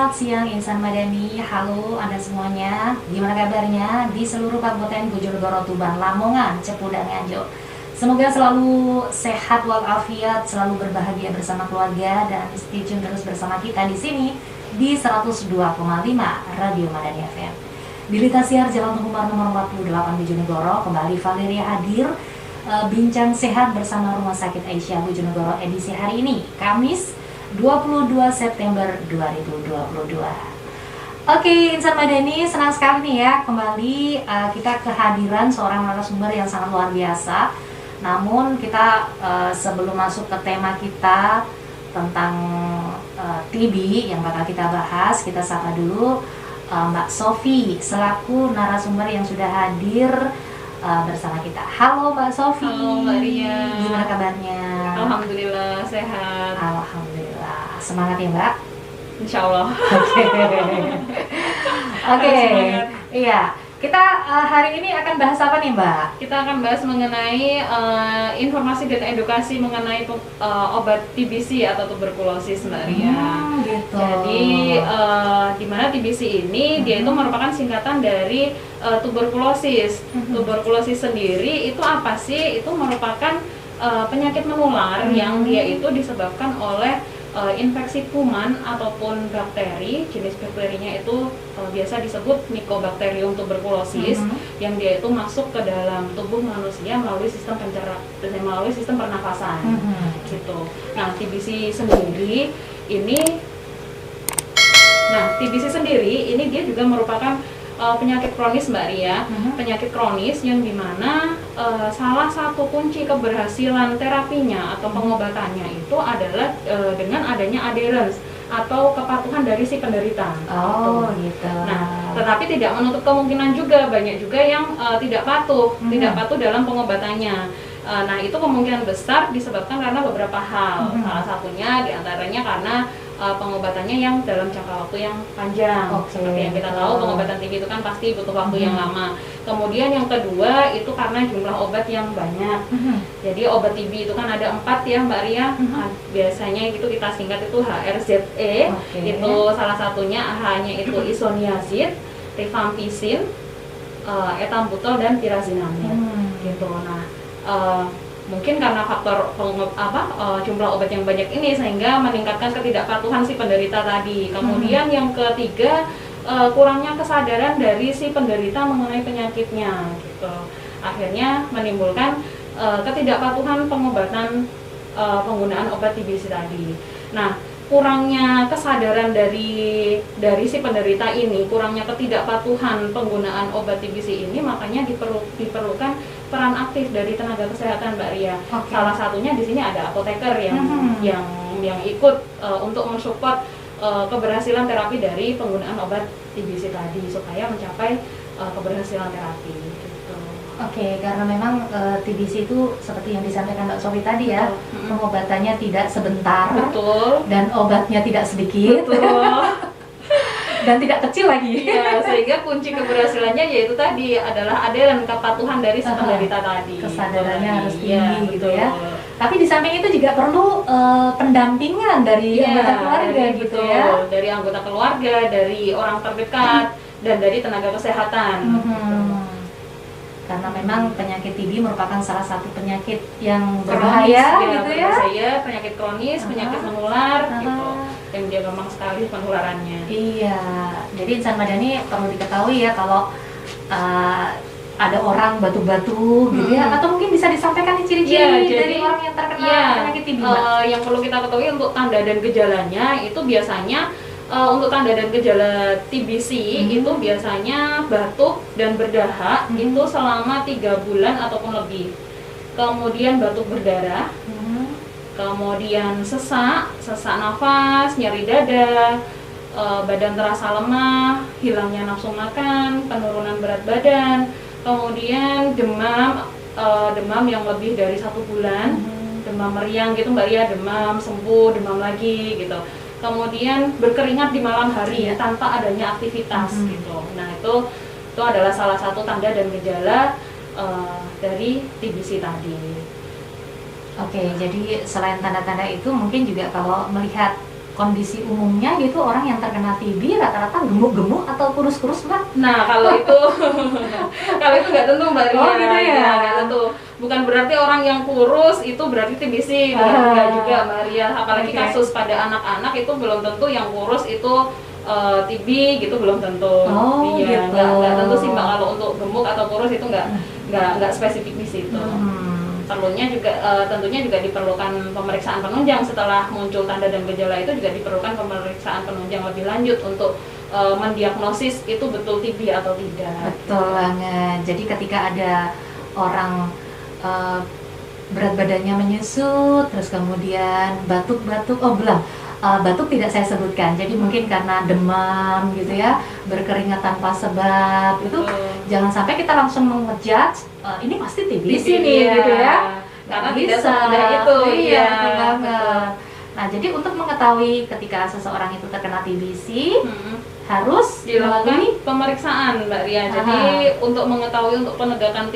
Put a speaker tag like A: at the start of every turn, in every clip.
A: Selamat siang Insan Madani, halo Anda semuanya. Gimana kabarnya di seluruh Kabupaten Bojonegoro, Tuban, Lamongan, Cepu, dan Nganjuk. Semoga selalu sehat walafiat, selalu berbahagia bersama keluarga, dan stay tune terus bersama kita di sini di 102,5 Radio Madani FM. Di lintas siar Jalan Tengku Umar nomor 48 Bojonegoro, kembali Valeria hadir bincang sehat bersama Rumah Sakit Aisyah Bojonegoro edisi hari ini, Kamis 22 September 2022. Oke, Insan Madani, senang sekali nih ya kembali kita kehadiran seorang narasumber yang sangat luar biasa. Namun kita sebelum masuk ke tema kita tentang TB yang bakal kita bahas, kita sapa dulu Mbak Sofi selaku narasumber yang sudah hadir bersama kita. Halo Mbak Sofi.
B: Halo Mbak Ria.
A: Gimana kabarnya?
B: Alhamdulillah sehat.
A: Alhamdulillah. Semangat ya Mbak.
B: Insya Allah.
A: Oke. Iya. Kita hari ini akan bahas apa nih Mbak?
B: Kita akan bahas mengenai informasi dan edukasi mengenai obat TBC atau tuberkulosis Mbak Ria.
A: Gitu.
B: Jadi di mana TBC ini dia itu merupakan singkatan dari tuberkulosis. Tuberkulosis sendiri itu apa sih? Itu merupakan penyakit menular yang dia itu disebabkan oleh infeksi kuman ataupun bakteri. Jenis bakterinya itu biasa disebut Mycobacterium tuberculosis, yang dia itu masuk ke dalam tubuh manusia melalui sistem pernafasan gitu. Nah, TBC sendiri ini dia juga merupakan penyakit kronis Mbak Ria, penyakit kronis yang dimana salah satu kunci keberhasilan terapinya atau pengobatannya itu adalah dengan adanya adherence atau kepatuhan dari si penderita.
A: Gitu.
B: Nah, tetapi tidak menutup kemungkinan juga banyak juga yang tidak patuh dalam pengobatannya. Nah, itu kemungkinan besar disebabkan karena beberapa hal. Salah satunya diantaranya karena pengobatannya yang dalam jangka waktu yang panjang. Seperti yang kita tahu, pengobatan TB itu kan pasti butuh waktu yang lama. Kemudian yang kedua itu karena jumlah obat yang banyak. Jadi obat TB itu kan ada 4 ya Mbak Ria. Biasanya itu kita singkat itu HRZE. Itu salah satunya, H-nya itu isoniazid, rifampicin, ethambutol, dan pyrazinamide. Gitu. Nah, mungkin karena faktor jumlah obat yang banyak ini sehingga meningkatkan ketidakpatuhan si penderita tadi. Kemudian yang ketiga, kurangnya kesadaran dari si penderita mengenai penyakitnya gitu. Akhirnya menimbulkan ketidakpatuhan pengobatan penggunaan obat TBC tadi. Nah, kurangnya kesadaran dari si penderita ini, kurangnya ketidakpatuhan penggunaan obat TBC ini, makanya diperlukan peran aktif dari tenaga kesehatan Mbak Ria. Salah satunya di sini ada apoteker yang ikut untuk mensupport keberhasilan terapi dari penggunaan obat TBC tadi supaya mencapai keberhasilan terapi.
A: Oke, karena memang TBC itu seperti yang disampaikan Mbak Sofi tadi ya, pengobatannya tidak sebentar, dan obatnya tidak sedikit, dan tidak kecil lagi.
B: Iya, sehingga kunci keberhasilannya yaitu tadi adalah adheran, kepatuhan dari si penderita tadi.
A: Kesadarannya harus tinggi gitu ya. Tapi di samping itu juga perlu pendampingan dari anggota keluarga gitu ya.
B: Dari anggota keluarga, dari orang terdekat, dan dari tenaga kesehatan.
A: Karena memang penyakit TB merupakan salah satu penyakit yang berbahaya gitu ya.
B: Penyakit kronis, penyakit menular gitu. Dan dia gampang sekali penularannya.
A: Iya. Jadi Insan Madani perlu diketahui ya kalau ada orang batu-batu gitu ya, atau mungkin bisa disampaikan ciri-ciri dari orang yang terkena penyakit TB.
B: Yang perlu kita ketahui untuk tanda dan gejalanya itu biasanya untuk tanda dan gejala TBC itu biasanya batuk dan berdahak itu selama 3 bulan ataupun lebih. Kemudian batuk berdarah, kemudian sesak nafas, nyeri dada, badan terasa lemah, hilangnya nafsu makan, penurunan berat badan, kemudian demam yang lebih dari 1 bulan, demam meriang gitu Mbak Ria, demam sembuh, demam lagi gitu. Kemudian berkeringat di malam hari tanpa adanya aktivitas gitu. Nah, itu adalah salah satu tanda dan gejala dari TBC tadi.
A: Oke, jadi selain tanda-tanda itu mungkin juga kalau melihat kondisi umumnya gitu orang yang terkena TB rata-rata gemuk-gemuk atau kurus-kurus Mbak?
B: Nah kalau itu kalau itu nggak tentu Mbak Ria.
A: Oh gitu ya.
B: Nggak tentu. Bukan berarti orang yang kurus itu berarti TBC, enggak juga Mbak Ria. Apalagi kasus pada anak-anak itu belum tentu yang kurus itu TB gitu, belum tentu.
A: Oh,
B: Iya,
A: gitu.
B: nggak tentu sih Mbak, kalau untuk gemuk atau kurus itu nggak spesifik di situ. Tentunya juga diperlukan pemeriksaan penunjang setelah muncul tanda dan gejala itu, juga diperlukan pemeriksaan penunjang lebih lanjut untuk mendiagnosis itu betul TB atau tidak.
A: Betul banget. Jadi ketika ada orang berat badannya menyusut, terus kemudian batuk-batuk, batuk tidak saya sebutkan. Jadi mungkin karena demam gitu ya, berkeringat tanpa sebab, itu jangan sampai kita langsung mengejudge ini pasti TBC nih gitu ya.
B: Karena
A: bisa.
B: tidak semudah itu.
A: Iya, betul banget. Nah, jadi untuk mengetahui ketika seseorang itu terkena TBC harus
B: dilakukan pemeriksaan Mbak Ria. Jadi untuk mengetahui, untuk penegakan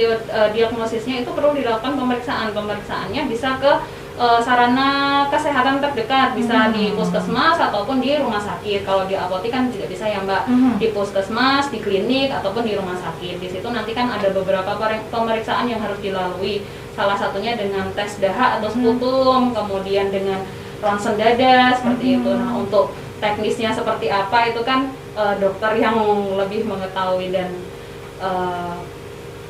B: diagnosisnya itu perlu dilakukan pemeriksaan. Pemeriksaannya bisa ke sarana kesehatan terdekat, bisa di puskesmas ataupun di rumah sakit. Kalau di apotek kan juga bisa ya Mbak, di puskesmas, di klinik ataupun di rumah sakit. Di situ nanti kan ada beberapa pemeriksaan yang harus dilalui. Salah satunya dengan tes dahak atau sputum, kemudian dengan ronsen dada seperti itu. Nah, untuk teknisnya seperti apa itu kan dokter yang lebih mengetahui, dan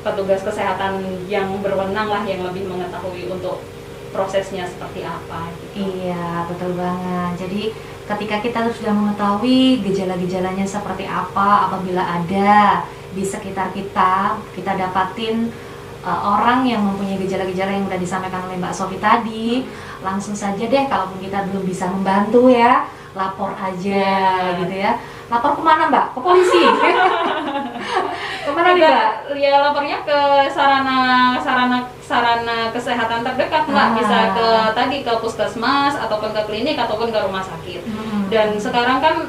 B: petugas kesehatan yang berwenang lah yang lebih mengetahui untuk prosesnya seperti apa gitu.
A: Iya, betul banget. Jadi ketika kita sudah mengetahui gejala-gejalanya seperti apa, apabila ada di sekitar kita, kita dapatin orang yang mempunyai gejala-gejala yang sudah disampaikan oleh Mbak Sofi tadi, langsung saja deh, kalaupun kita belum bisa membantu ya, lapor aja gitu ya. Lapor kemana Mbak? Ke polisi? Kemana nih Mbak?
B: Ya lapornya ke sarana kesehatan terdekat Mbak. Bisa ke puskesmas ataupun ke klinik ataupun ke rumah sakit. Dan sekarang kan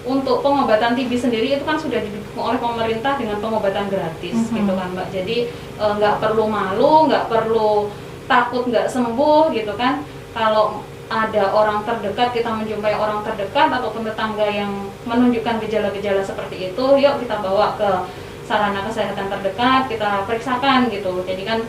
B: untuk pengobatan TB sendiri itu kan sudah didukung oleh pemerintah dengan pengobatan gratis gitu kan Mbak. Jadi nggak perlu malu, nggak perlu takut nggak sembuh gitu kan. Kalau ada orang terdekat, kita menjumpai orang terdekat ataupun tetangga yang menunjukkan gejala-gejala seperti itu, yuk kita bawa ke sarana kesehatan terdekat, kita periksakan gitu. Jadi kan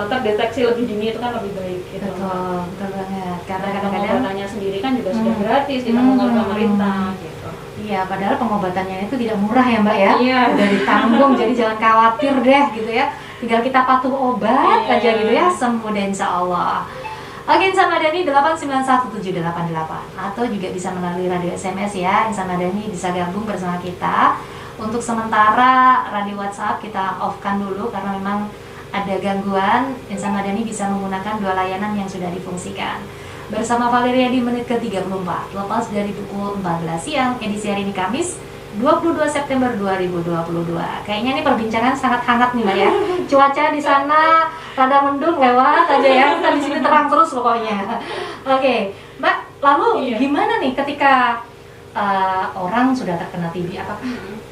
B: terdeteksi lebih dini itu kan lebih baik gitu.
A: Betul banget. Karena kadang-kadang
B: pengobatannya sendiri kan juga sudah gratis ditanggung oleh pemerintah gitu.
A: Iya, padahal pengobatannya itu tidak murah ya Mbak ya.
B: Iya.
A: Udah ditanggung, jadi jangan khawatir deh gitu ya. Tinggal kita patuh obat aja gitu ya, sembuh deh insya Allah. Oke, Insan Madani 8917788 atau juga bisa melalui radio SMS ya. Insan Madani bisa gabung bersama kita. Untuk sementara radio WhatsApp kita off-kan dulu karena memang ada gangguan. Insan Madani bisa menggunakan dua layanan yang sudah difungsikan. Bersama Valeria di menit ke-34, lepas dari pukul 14 siang, edisi hari ini Kamis 22 September 2022. Kayaknya ini perbincangan sangat hangat nih Mbak ya. Cuaca di sana rada mendung, lewat aja ya. Kita di sini terang terus pokoknya. Oke, Mbak, lalu gimana nih ketika orang sudah terkena TB, apakah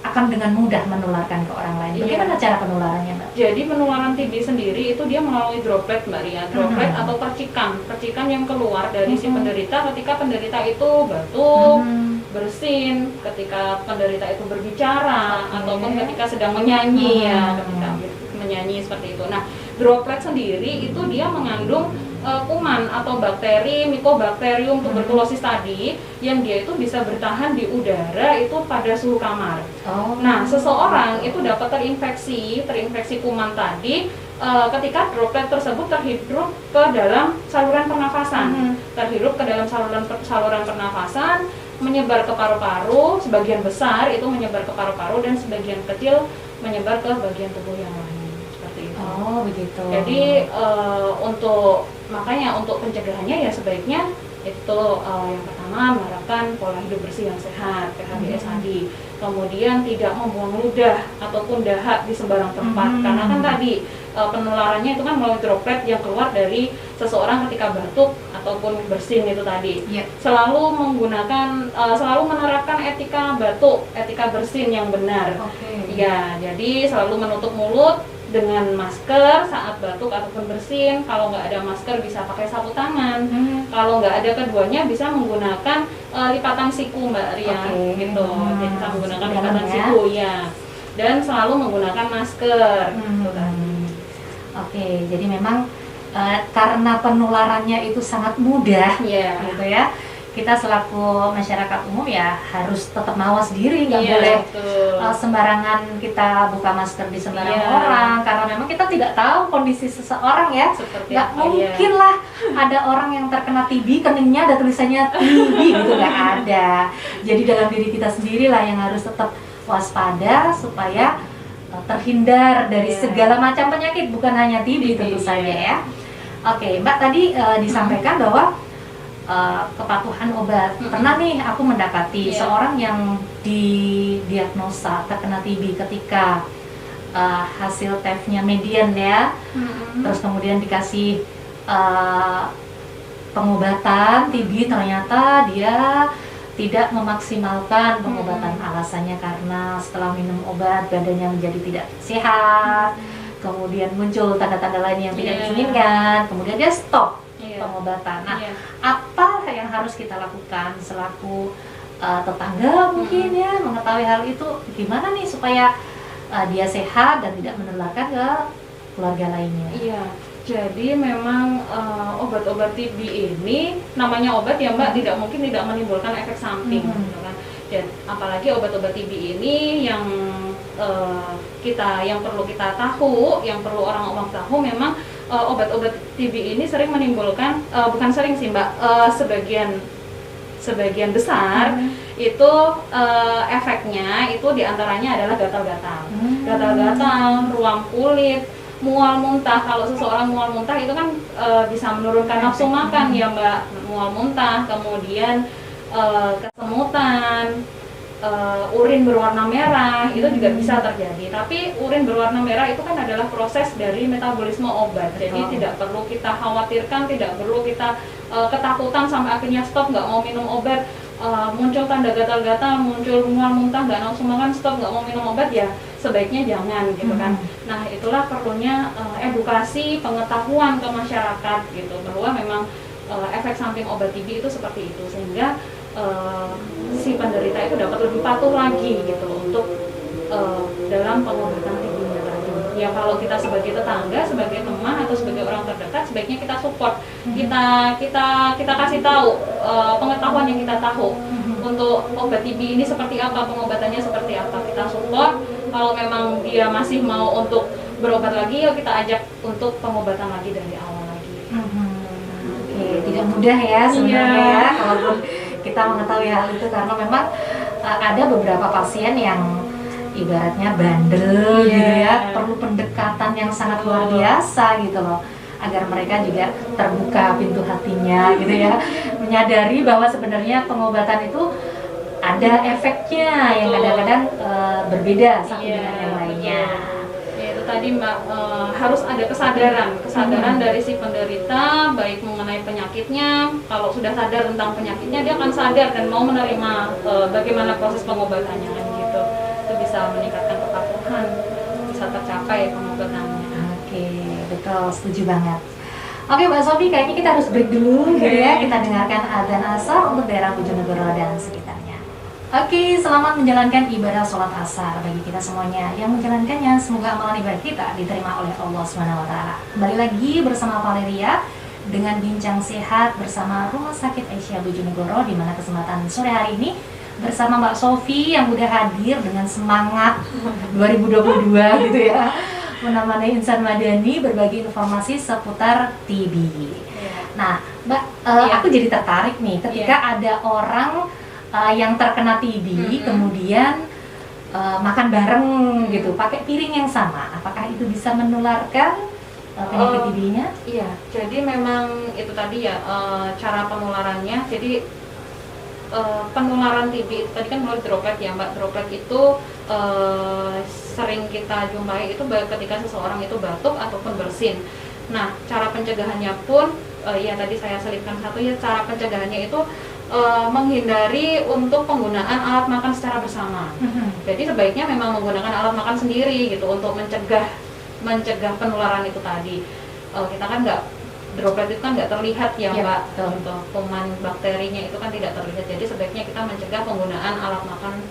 A: akan dengan mudah menularkan ke orang lain? Bagaimana cara penularannya Mbak?
B: Jadi penularan TB sendiri itu dia melalui droplet Mbak Ria. Droplet atau percikan yang keluar dari si penderita ketika penderita itu batuk, bersin, ketika penderita itu berbicara, ataupun ketika sedang menyanyi ketika menyanyi seperti itu. Nah, droplet sendiri itu dia mengandung kuman atau bakteri Mycobacterium tuberculosis tadi, yang dia itu bisa bertahan di udara itu pada suhu kamar. Nah, seseorang itu dapat terinfeksi kuman tadi ketika droplet tersebut terhirup ke dalam saluran pernafasan, saluran pernafasan, menyebar ke paru-paru, sebagian besar itu menyebar ke paru-paru dan sebagian kecil menyebar ke bagian tubuh yang lain.
A: Oh begitu.
B: Jadi makanya untuk pencegahannya ya sebaiknya itu yang pertama menerapkan pola hidup bersih yang sehat, PHBS tadi. Kemudian tidak membuang ludah ataupun dahak di sembarang tempat, karena kan tadi penularannya itu kan melalui droplet yang keluar dari seseorang ketika batuk ataupun bersin itu tadi. Selalu menerapkan etika batuk, etika bersin yang benar. Ya, jadi selalu menutup mulut dengan masker saat batuk ataupun bersin. Kalau nggak ada masker bisa pakai sapu tangan. Kalau nggak ada keduanya bisa menggunakan lipatan siku Mbak Ria, gitu. Jadi kita menggunakan lipatan siku ya. Dan selalu menggunakan masker. Gitu kan.
A: Oke, jadi memang karena penularannya itu sangat mudah, gitu ya. Kita selaku masyarakat umum ya harus tetap mawas diri, nggak boleh sembarangan kita buka masker di sembarang orang, karena memang kita tidak tahu kondisi seseorang ya. Nggak mungkin lah ada orang yang terkena TB keningnya ada tulisannya TB gitu, nggak ada. Jadi dalam diri kita sendiri lah yang harus tetap waspada supaya terhindar dari segala macam penyakit, bukan hanya TB tentu saja ya. Oke, Mbak tadi disampaikan bahwa kepatuhan obat. Pernah nih aku mendapati seorang yang didiagnosa terkena TB ketika hasil tesnya median ya, terus kemudian dikasih pengobatan TB, ternyata dia tidak memaksimalkan pengobatan. Alasannya karena setelah minum obat badannya menjadi tidak sehat, kemudian muncul tanda-tanda lain yang tidak diinginkan, kemudian dia stop pengobatan. Nah, apa yang harus kita lakukan selaku tetangga mungkin ya mengetahui hal itu, gimana nih supaya dia sehat dan tidak menularkan ke keluarga lainnya? Iya,
B: jadi memang obat-obat TB ini namanya obat ya Mbak, tidak mungkin tidak menimbulkan efek samping, gitu kan. Dan apalagi obat-obat TB ini yang yang perlu kita tahu, yang perlu orang awam tahu, memang obat-obat TB ini sering menimbulkan, bukan sering sih Mbak, sebagian besar itu efeknya itu diantaranya adalah gatal-gatal, gatal-gatal, ruam kulit, mual muntah. Kalau seseorang mual muntah itu kan bisa menurunkan nafsu makan ya Mbak, mual muntah, kemudian kesemutan, urin berwarna merah itu juga bisa terjadi. Tapi urin berwarna merah itu kan adalah proses dari metabolisme obat, jadi tidak perlu kita khawatirkan, tidak perlu kita ketakutan sampai akhirnya stop nggak mau minum obat. Muncul tanda gatal-gatal, muncul mual muntah, nggak nafsu makan, stop nggak mau minum obat, ya sebaiknya jangan gitu kan. Nah itulah perlunya edukasi, pengetahuan ke masyarakat gitu, bahwa memang efek samping obat TB itu seperti itu, sehingga si penderita itu dapat lebih patuh lagi gitu untuk dalam pengobatan TB-nya tadi. Ya kalau kita sebagai tetangga, sebagai teman atau sebagai orang terdekat, sebaiknya kita support, kita kasih tahu pengetahuan yang kita tahu untuk obat TB ini seperti apa, pengobatannya seperti apa, kita support. Kalau memang dia masih mau untuk berobat lagi, yuk kita ajak untuk pengobatan lagi dari awal lagi.
A: Oke, tidak mudah ya sebenarnya ya kalaupun kita mengetahui hal itu, karena memang ada beberapa pasien yang ibaratnya bandel gitu ya, perlu pendekatan yang sangat luar biasa gitu loh, agar mereka juga terbuka pintu hatinya gitu ya, menyadari bahwa sebenarnya pengobatan itu ada efeknya yang kadang-kadang berbeda satu dengan yang lainnya.
B: Itu tadi Mbak, harus ada kesadaran dari si penderita, baik mengenai penyakitnya. Kalau sudah sadar tentang penyakitnya, dia akan sadar dan mau menerima bagaimana proses pengobatannya kan gitu. Itu bisa meningkatkan kepatuhan, bisa tercapai pengobatannya.
A: Oke, betul, setuju banget. Oke Mbak Sofi, kayaknya kita harus break dulu gitu ya. Kita dengarkan adzan asar untuk daerah Bojonegoro dan sekitarnya. Oke, selamat menjalankan ibadah sholat asar bagi kita semuanya yang menjalankannya. Semoga amalan ibadah kita diterima oleh Allah SWT. Kembali lagi bersama Valeria dengan bincang sehat bersama Rumah Sakit Aisyah Bojonegoro, di mana kesempatan sore hari ini bersama Mbak Sofi yang udah hadir dengan semangat 2022 gitu ya, menemani insan madani berbagi informasi seputar TB. Nah, Mbak, aku jadi tertarik nih ketika ada orang yang terkena TB, kemudian makan bareng gitu, pakai piring yang sama, apakah itu bisa menularkan penyakit TB-nya?
B: Iya, jadi memang itu tadi ya cara penularannya. Jadi penularan TB tadi kan melalui droplet ya Mbak. Droplet itu sering kita jumpai itu ketika seseorang itu batuk ataupun bersin. Nah, cara pencegahannya pun ya tadi saya selipkan satu ya, cara pencegahannya itu menghindari untuk penggunaan alat makan secara bersama. Jadi sebaiknya memang menggunakan alat makan sendiri gitu untuk mencegah mencegah penularan itu tadi. Kita kan droplet itu kan nggak terlihat ya, Mbak, untuk kuman bakterinya itu kan tidak terlihat. Jadi sebaiknya kita mencegah penggunaan alat makan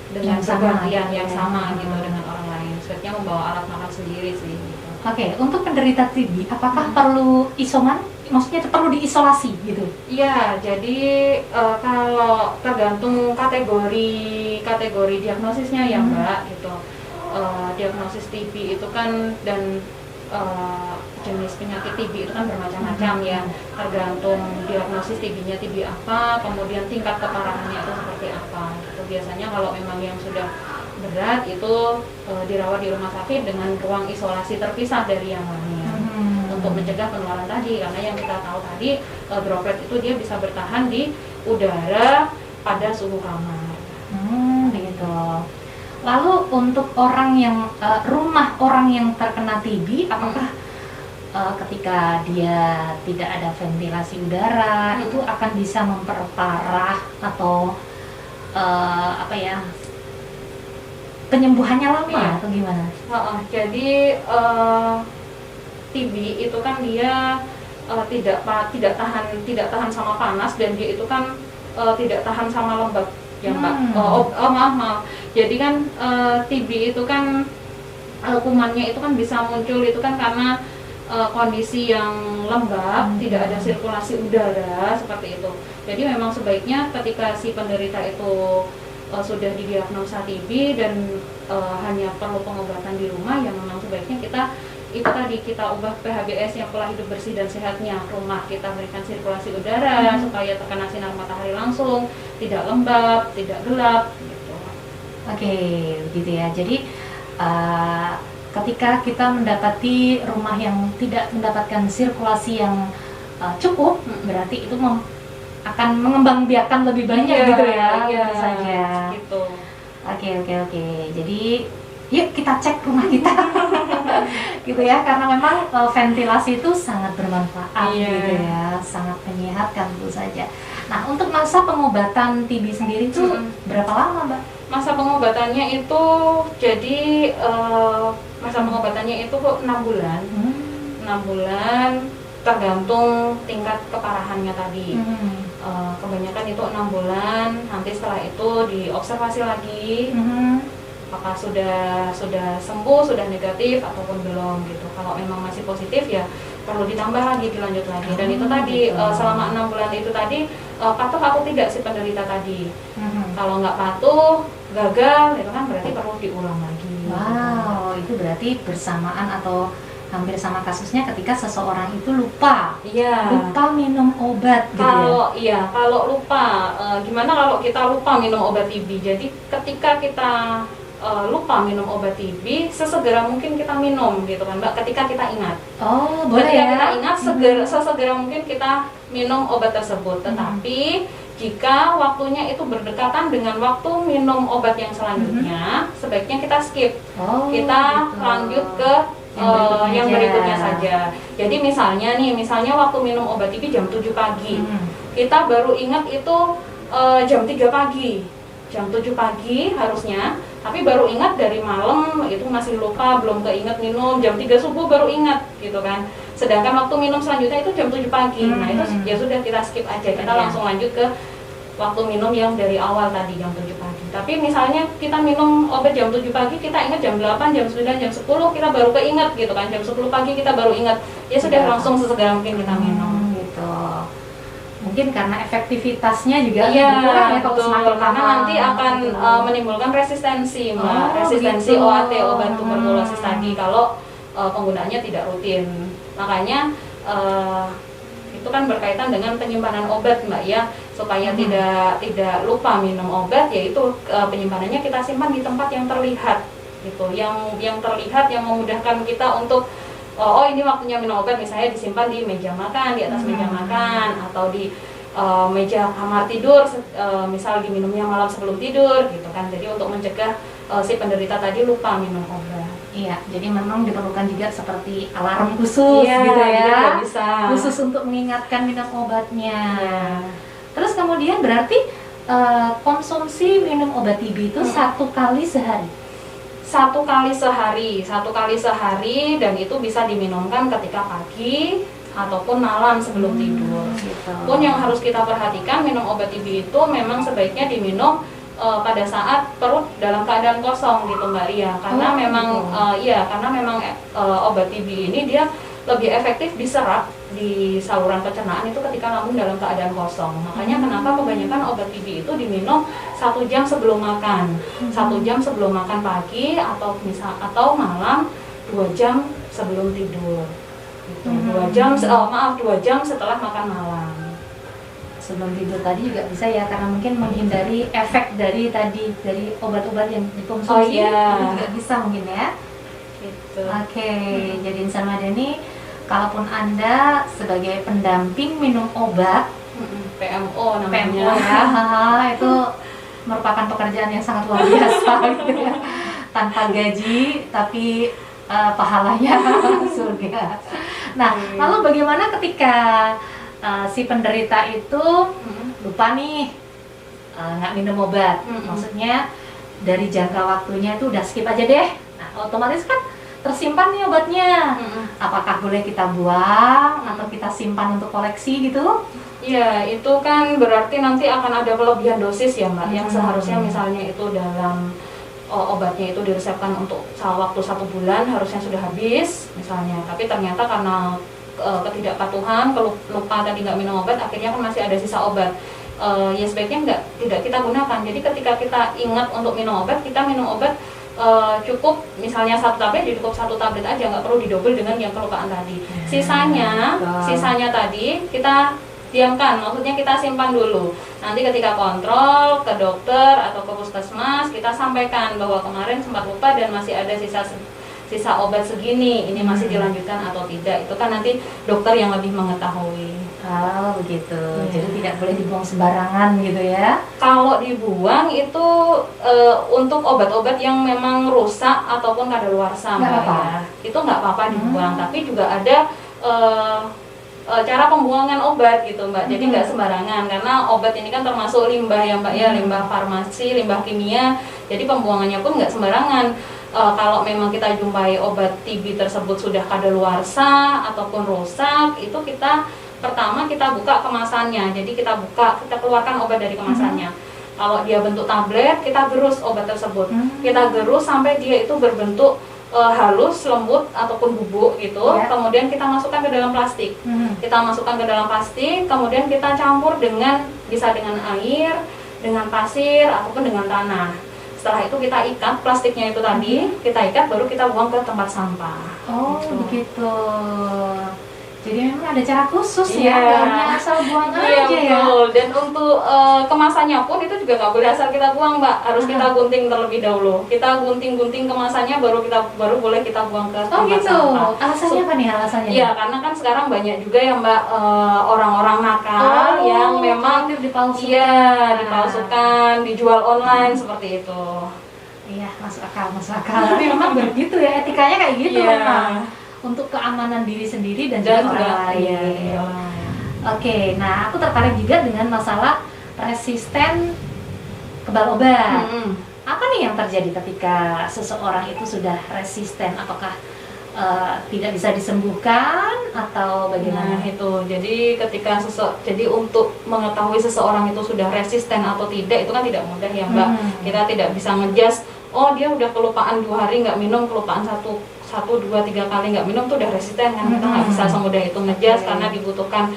B: dengan bergantian yang sama gitu dengan orang lain. Sebaiknya membawa alat makan sendiri sih. Gitu.
A: Oke, untuk penderita TB, apakah perlu isoman? Maksudnya perlu diisolasi gitu?
B: Iya, jadi kalau tergantung kategori diagnosisnya ya Mbak, gitu. Diagnosis TB itu kan dan jenis penyakit TB itu kan bermacam-macam ya, tergantung diagnosis TB-nya TB apa, kemudian tingkat keparahannya itu seperti apa. Gitu. Biasanya kalau memang yang sudah berat itu dirawat di rumah sakit dengan ruang isolasi terpisah dari yang lainnya untuk mencegah penularan tadi, karena yang kita tahu tadi droplet itu dia bisa bertahan di udara pada suhu kamar.
A: Gitu. Lalu untuk orang yang rumah orang yang terkena TB, apakah ketika dia tidak ada ventilasi udara itu akan bisa memperparah atau penyembuhannya lama atau gimana?
B: Jadi TB itu kan dia tidak tahan sama panas, dan dia itu kan tidak tahan sama lembab ya Mbak. Maaf. Jadi kan TB itu kan kumannya itu kan bisa muncul itu kan karena kondisi yang lembab, tidak ada sirkulasi udara seperti itu. Jadi memang sebaiknya ketika si penderita itu sudah didiagnosa TB dan hanya perlu pengobatan di rumah, ya memang sebaiknya kita ubah PHBS yang pola hidup bersih dan sehatnya rumah, kita berikan sirkulasi udara supaya terkena sinar matahari langsung, tidak lembab, tidak gelap gitu.
A: Oke, begitu ya. Jadi ketika kita mendapati rumah yang tidak mendapatkan sirkulasi yang cukup, berarti itu akan mengembangbiakan lebih banyak gitu ya, tentu saja.
B: Gitu.
A: Oke. Jadi yuk kita cek rumah kita, gitu ya, karena memang ventilasi itu sangat bermanfaat gitu ya, sangat menyehatkan tentu saja. Nah, untuk masa pengobatan TB sendiri itu berapa lama, Mbak?
B: Masa pengobatannya itu jadi masa pengobatannya itu 6 bulan. 6 bulan tergantung tingkat keparahannya tadi. Kebanyakan itu 6 bulan, nanti setelah itu diobservasi lagi apakah sudah sembuh, sudah negatif ataupun belum gitu. Kalau memang masih positif ya perlu ditambah lagi, dilanjut lagi. Dan itu tadi selama 6 bulan itu tadi patuh atau tidak si penderita tadi. Kalau nggak patuh, gagal, itu kan berarti perlu diulang lagi.
A: Wow, itu berarti bersamaan atau hampir sama kasusnya ketika seseorang itu lupa minum obat gitu.
B: Kalau lupa, gimana kalau kita lupa minum obat TB? Jadi ketika kita lupa minum obat TB, sesegera mungkin kita minum gitu kan Mbak, ketika kita ingat.
A: Boleh ya.
B: Kita ingat, sesegera mungkin kita minum obat tersebut. Tetapi jika waktunya itu berdekatan dengan waktu minum obat yang selanjutnya, sebaiknya kita skip. Kita lanjut ke yang berikutnya saja. Jadi misalnya waktu minum obat TB jam 7 pagi. Kita baru ingat itu jam 3 pagi. Jam 7 pagi harusnya, tapi baru ingat dari malam, itu masih lupa, belum keinget minum, jam 3 subuh baru ingat gitu kan. Sedangkan waktu minum selanjutnya itu jam 7 pagi. Nah itu ya sudah, kita skip aja, kita langsung lanjut ke waktu minum yang dari awal tadi, jam 7 pagi. Tapi misalnya kita minum obat jam 7 pagi, kita ingat jam 8, jam 9, jam 10, kita baru keinget gitu kan, jam 10 pagi kita baru ingat, ya sudah langsung sesegera mungkin kita minum
A: gitu. Mungkin karena efektivitasnya juga berkurang ya kalau semakin lama,
B: karena nanti akan menimbulkan resistensi resistensi gitu. OAT, obat tuberkulosis tadi, kalau penggunaannya tidak rutin. Makanya itu kan berkaitan dengan penyimpanan obat Mbak ya, supaya tidak lupa minum obat, yaitu penyimpanannya kita simpan di tempat yang terlihat gitu, yang terlihat, yang memudahkan kita untuk ini waktunya minum obat, misalnya disimpan di meja makan, di atas meja makan, atau di meja kamar tidur, misal diminumnya malam sebelum tidur gitu kan. Jadi untuk mencegah si penderita tadi lupa minum obat.
A: Iya, jadi memang diperlukan juga seperti alarm khusus gitu ya, khusus untuk mengingatkan minum obatnya. Terus kemudian berarti konsumsi minum obat TB itu 1 kali sehari?
B: satu kali sehari, dan itu bisa diminumkan ketika pagi ataupun malam sebelum tidur.
A: Gitu.
B: Pun yang harus kita perhatikan, minum obat TB itu memang sebaiknya diminum pada saat perut dalam keadaan kosong gitu Mbak Ria, karena memang obat TB ini dia lebih efektif diserap di saluran pencernaan itu ketika lambung dalam keadaan kosong. Makanya kenapa kebanyakan obat TB itu diminum 1 jam sebelum makan, 1 jam sebelum makan pagi atau malam, 2 jam sebelum tidur. Gitu. 2 jam setelah makan malam.
A: Sebelum tidur tadi juga bisa ya, karena mungkin menghindari efek dari obat-obat yang dikonsumsi. Itu juga bisa mungkin ya.
B: Gitu.
A: Oke, jadi Insan Madani, kalaupun Anda sebagai pendamping minum obat,
B: PMO namanya.
A: PMO ya, itu merupakan pekerjaan yang sangat luar biasa gitu ya. Tanpa gaji tapi pahalanya surga. Nah, lalu bagaimana ketika si penderita itu lupa nih nggak minum obat, maksudnya dari jangka waktunya itu udah skip aja deh. Nah, otomatis kan tersimpan nih obatnya. Apakah boleh kita buang atau kita simpan untuk koleksi gitu?
B: Ya, itu kan berarti nanti akan ada kelebihan dosis ya Mbak, yang seharusnya misalnya itu dalam obatnya itu diresepkan untuk waktu 1 bulan harusnya sudah habis misalnya, tapi ternyata karena ketidakpatuhan, lupa tadi nggak minum obat, akhirnya kan masih ada sisa obat. Ya sebaiknya tidak kita gunakan. Jadi ketika kita ingat untuk minum obat, kita minum obat cukup misalnya 1 tablet, cukup 1 tablet aja, nggak perlu didobel dengan yang kelupaan tadi. Sisanya tadi kita diamkan, maksudnya kita simpan dulu. Nanti ketika kontrol ke dokter atau ke puskesmas, kita sampaikan bahwa kemarin sempat lupa dan masih ada sisa obat segini, ini masih dilanjutkan atau tidak. Itu kan nanti dokter yang lebih mengetahui.
A: Oh begitu, jadi tidak boleh dibuang sembarangan gitu ya?
B: Kalau dibuang itu untuk obat-obat yang memang rusak ataupun kadaluarsa Mbak ya, itu nggak apa-apa dibuang. Tapi juga ada cara pembuangan obat gitu Mbak, jadi nggak sembarangan, karena obat ini kan termasuk limbah ya Mbak ya, limbah farmasi, limbah kimia, jadi pembuangannya pun nggak sembarangan. Kalau memang kita jumpai obat TB tersebut sudah kadaluarsa ataupun rusak, itu pertama kita buka kemasannya, jadi kita keluarkan obat dari kemasannya. Kalau dia bentuk tablet, kita gerus obat tersebut, kita gerus sampai dia itu berbentuk halus, lembut ataupun bubuk gitu, kemudian kita masukkan ke dalam plastik. Kita masukkan ke dalam plastik, kemudian kita campur bisa dengan air, dengan pasir ataupun dengan tanah. Setelah itu kita ikat plastiknya itu tadi, kita ikat, baru kita buang ke tempat sampah.
A: Oh begitu. Jadi memang ada cara khusus ya, nggak asal buang aja ya.
B: Dan untuk kemasannya pun itu juga nggak boleh asal kita buang Mbak, harus kita gunting terlebih dahulu. Kita gunting kemasannya, baru boleh kita buang ke tempat sampah.
A: Alasannya apa nih alasannya?
B: Iya, karena kan sekarang banyak juga ya Mbak orang-orang nakal yang memang dipalsukan, dijual online seperti itu.
A: Iya, masuk akal. Tapi memang begitu ya, etikanya kayak gitu memang. Untuk keamanan diri sendiri dan juga orang lain. Oke, nah aku tertarik juga dengan masalah resisten kebal obat. Apa nih yang terjadi ketika seseorang itu sudah resisten? Apakah tidak bisa disembuhkan atau bagaimana?
B: Nah, itu. Jadi ketika jadi untuk mengetahui seseorang itu sudah resisten atau tidak, itu kan tidak mudah ya Mbak. Kita tidak bisa ngejudge, oh dia udah kelupaan 2 hari nggak minum, kelupaan 1, 2, 3 kali nggak minum tuh udah resisten kan. Kita nggak bisa semudah itu ngejudge, karena dibutuhkan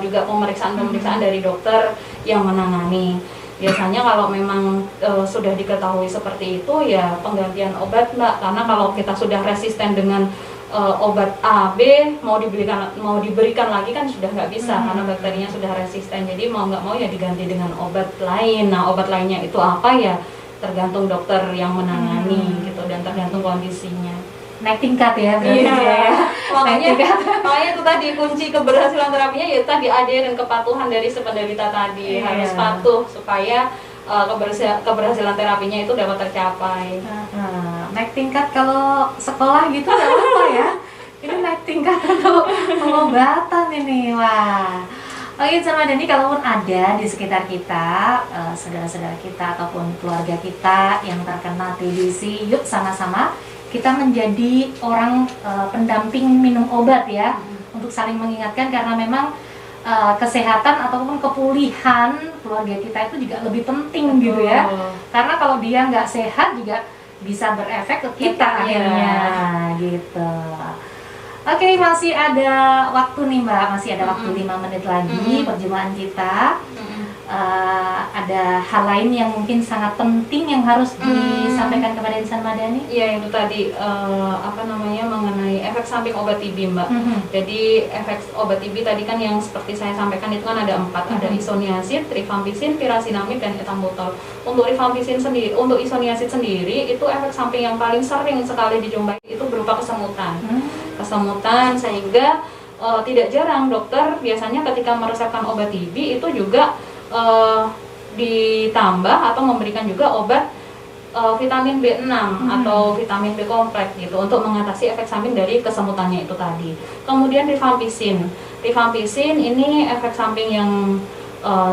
B: juga pemeriksaan dari dokter yang menangani. Biasanya kalau memang sudah diketahui seperti itu, ya penggantian obat Mbak, karena kalau kita sudah resisten dengan obat A, B, mau diberikan lagi kan sudah nggak bisa, karena bakterinya sudah resisten. Jadi mau nggak mau ya diganti dengan obat lain. Nah, obat lainnya itu apa ya tergantung dokter yang menangani gitu, dan tergantung kondisinya.
A: Naik tingkat ya berarti ya.
B: Makanya itu tadi kunci keberhasilan terapinya ya tadi AD dan kepatuhan dari si penderita tadi. Harus patuh supaya keberhasilan terapinya itu dapat tercapai.
A: Naik tingkat kalau sekolah gitu nggak apa ya. Ini naik tingkat untuk pengobatan ini. Wah. Oke, Insan Madani, kalaupun ada di sekitar kita, saudara-saudara kita ataupun keluarga kita yang terkena TBC, yuk sama-sama kita menjadi orang pendamping minum obat ya, untuk saling mengingatkan, karena memang kesehatan ataupun kepulihan keluarga kita itu juga lebih penting gitu ya. Karena kalau dia nggak sehat juga bisa berefek ke kita akhirnya gitu. Oke, masih ada waktu nih Mbak, masih ada waktu 5 menit lagi perjumpaan kita. Ada hal lain yang mungkin sangat penting yang harus disampaikan kepada Insan Madani?
B: Iya, itu tadi mengenai efek samping obat TB Mbak. Jadi efek obat TB tadi kan yang seperti saya sampaikan itu kan ada 4, ada isoniazid, rifampicin, pirazinamid, dan ethambutol. Untuk rifampicin sendiri, untuk isoniazid sendiri itu efek samping yang paling sering sekali dijumpai itu berupa kesemutan. Kesemutan, sehingga tidak jarang dokter biasanya ketika meresepkan obat TB itu juga ditambah atau memberikan juga obat vitamin B6 atau vitamin B kompleks gitu untuk mengatasi efek samping dari kesemutannya itu tadi. Kemudian rifampicin. Rifampicin ini efek samping yang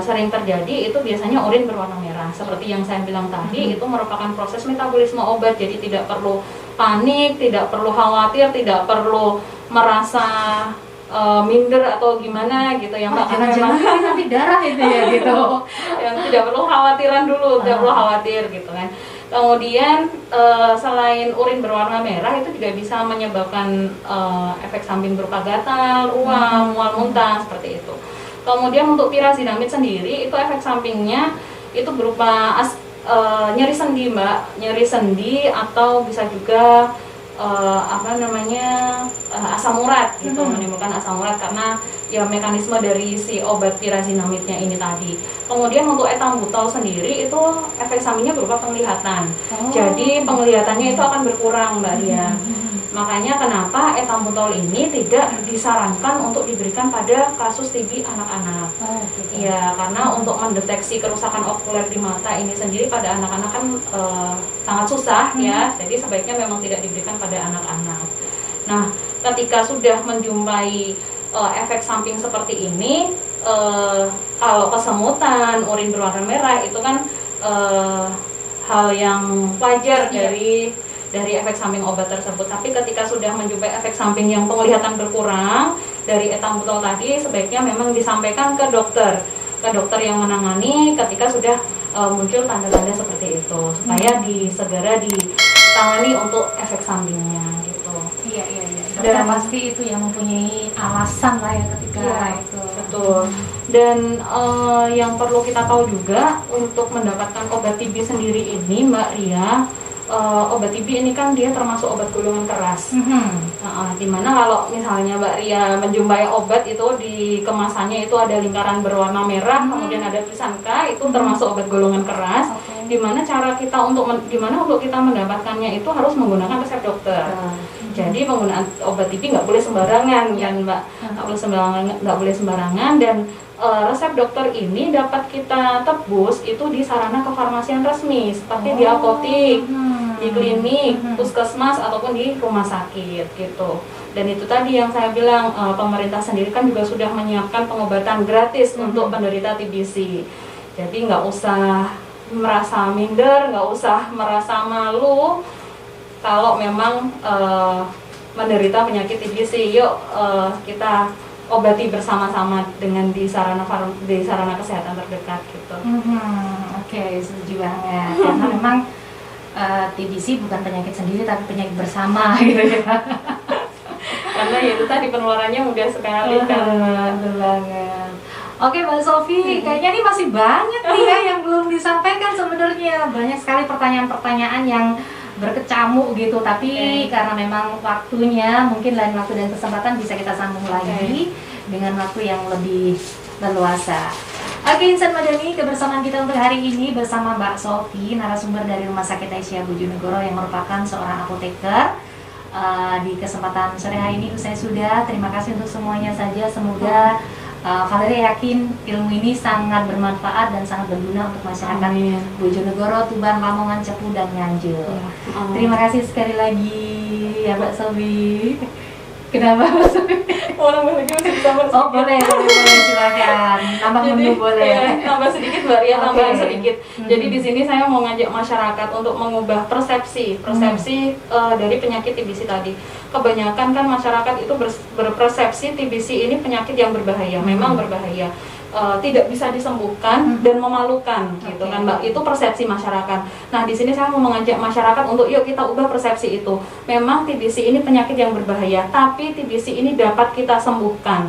B: sering terjadi itu biasanya urin berwarna merah. Seperti yang saya bilang tadi, itu merupakan proses metabolisme obat, jadi tidak perlu panik, tidak perlu khawatir, tidak perlu merasa minder atau gimana gitu ya Mbak.
A: Jangan-jangan nanti darah itu ya gitu.
B: Yang tidak perlu khawatiran dulu, tidak perlu khawatir gitu kan. Kemudian selain urin berwarna merah itu juga bisa menyebabkan efek samping berupa gatal, ruam, mual muntah seperti itu. Kemudian untuk pirazinamid sendiri itu efek sampingnya itu berupa nyeri sendi Mbak, nyeri sendi atau bisa juga asam urat gitu, menimbulkan asam urat karena ya mekanisme dari si obat pirazinamidnya ini tadi. Kemudian untuk ethambutol sendiri itu efek sampingnya berupa penglihatan. Jadi penglihatannya itu akan berkurang Mbak Ria. Makanya kenapa ethambutol ini tidak disarankan untuk diberikan pada kasus TB anak-anak. Iya, karena untuk mendeteksi kerusakan okuler di mata ini sendiri pada anak-anak kan sangat susah ya. Jadi sebaiknya memang tidak diberikan pada anak-anak. Nah, ketika sudah menjumpai efek samping seperti ini, kalau kesemutan, urin berwarna merah itu kan hal yang wajar dari efek samping obat tersebut. Tapi ketika sudah menjumpai efek samping yang penglihatan berkurang dari ethambutol tadi, sebaiknya memang disampaikan ke dokter yang menangani ketika sudah muncul tanda-tanda seperti itu, supaya segera ditangani untuk efek sampingnya gitu.
A: Iya. Dan pasti itu yang mempunyai alasan lah ya ketika itu.
B: Betul. Dan yang perlu kita tahu juga untuk mendapatkan obat TB sendiri ini Mbak Ria, obat TB ini kan dia termasuk obat golongan keras. Dimana kalau misalnya Mbak Ria menjumpai obat itu di kemasannya itu ada lingkaran berwarna merah, kemudian ada tulisan K, itu termasuk obat golongan keras. Dimana cara kita untuk kita mendapatkannya itu harus menggunakan resep dokter. Jadi penggunaan obat TB nggak boleh sembarangan kan Mbak, nggak boleh sembarangan, dan resep dokter ini dapat kita tebus itu di sarana kefarmasian resmi seperti di apotik, di klinik, puskesmas ataupun di rumah sakit gitu. Dan itu tadi yang saya bilang, pemerintah sendiri kan juga sudah menyiapkan pengobatan gratis untuk penderita TBC. Jadi nggak usah merasa minder, nggak usah merasa malu kalau memang menderita penyakit TBC. Yuk kita obati bersama-sama dengan di sarana kesehatan terdekat gitu.
A: Oke, setuju banget. Karena memang TBC bukan penyakit sendiri tapi penyakit bersama gitu ya.
B: Karena ya itu tadi penularannya mudah sekali kan.
A: Betul banget. Oke Mbak Sofi, kayaknya ini masih banyak nih ya yang belum disampaikan sebenarnya. Banyak sekali pertanyaan-pertanyaan yang berkecamuk gitu, tapi karena memang waktunya, mungkin lain waktu dan kesempatan bisa kita sambung lagi dengan waktu yang lebih leluasa. Oke, Insan Madani, kebersamaan kita untuk hari ini bersama Mbak Sofi, narasumber dari Rumah Sakit Aisyah Bojonegoro yang merupakan seorang apoteker. Di kesempatan sore hari ini usai sudah. Terima kasih untuk semuanya saja. Semoga Valeria yakin ilmu ini sangat bermanfaat dan sangat berguna untuk masyarakat Bojonegoro, Tuban, Lamongan, Cepu, dan Nganjuk. Terima kasih sekali lagi ya Mbak Sofi. Kenapa?
B: Mau nambah lagi masih bisa Mbak?
A: Oh boleh, silakan. Nambah
B: Jadi,
A: menu boleh.
B: ya, tambah sedikit Mbak, ya tambahan
A: Oke.
B: sedikit. Jadi di sini saya mau ngajak masyarakat untuk mengubah persepsi dari penyakit TBC tadi. Kebanyakan kan masyarakat itu berpersepsi TBC ini penyakit yang berbahaya, memang berbahaya. Tidak bisa disembuhkan dan memalukan gitu kan Mbak, itu persepsi masyarakat. Nah di sini saya mau mengajak masyarakat untuk yuk kita ubah persepsi itu. Memang TBC ini penyakit yang berbahaya, tapi TBC ini dapat kita sembuhkan.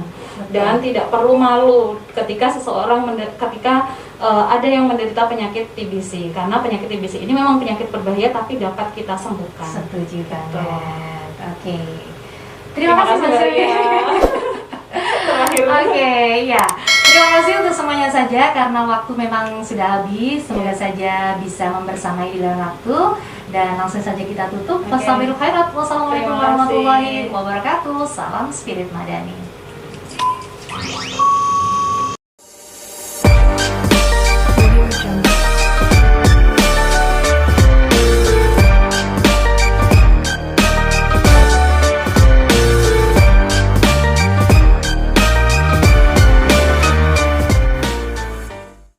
B: Dan tidak perlu malu ketika ada yang menderita penyakit TBC, karena penyakit TBC ini memang penyakit berbahaya tapi dapat kita sembuhkan.
A: Setuju banget.
B: Betul.
A: Oke. Terima kasih Mbak Sri.
B: Terakhir.
A: Oke, ya. Terima kasih untuk semuanya saja karena waktu memang sudah habis. Semoga saja bisa membersamai di lain waktu dan langsung saja kita tutup. Wassalamualaikum warahmatullahi wabarakatuh. Salam Spirit Madani.